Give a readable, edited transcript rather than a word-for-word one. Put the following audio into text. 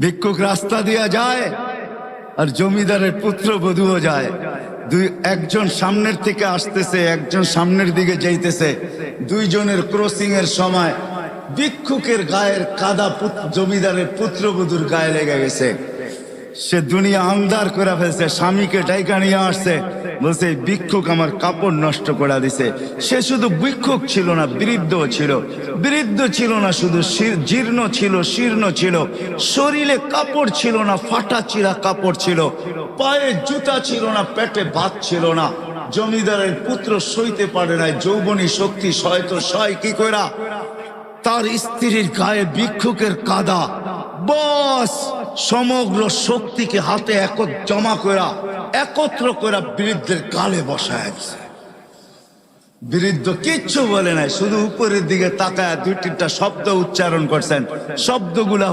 ভিক্ষুক রাস্তা দিয়া যায় আর জমিদারের পুত্রবধূও যায়। একজন সামনের থেকে আসতেছে, একজন সামনের দিকে যাইতেছে। দুইজনের ক্রসিং এর সময় ভিক্ষুকের গায়ের কাদা জমিদারের পুত্রবধূর গায়ে লেগে গেছে। সে দুনিয়া আন্ধার করে ফেলছে, স্বামীকে ডাইকা নিয়ে আসছে, বলছে ভিক্ষুক আমার কাপড় নষ্ট করে দিছে। সে শুধু ভিক্ষুক ছিল না, বৃদ্ধ ছিল। বৃদ্ধ ছিল না শুধু, জীর্ণ ছিল, শীর্ণ ছিল, শরীরে কাপড় ছিল না, ফাটা চিরা কাপড় ছিল, পায়ে জুতা ছিল না, পেটে ভাত ছিল না। জমিদারের পুত্র সইতে পারে নাই, যৌবনী শক্তি সয়তো সয় কি কইরা তার স্ত্রীর গায়ে ভিক্ষুকের কাদা, বস সমগ্র শক্তিকে হাতে জমা করা একত্র করা বৃদ্ধের গালে বসায় দিছে। বৃদ্ধ কিচ্ছু বলে নাই, শুধু উপরের দিকে তাকায় দুই তিনটা শব্দ উচ্চারণ করছেন। শব্দগুলা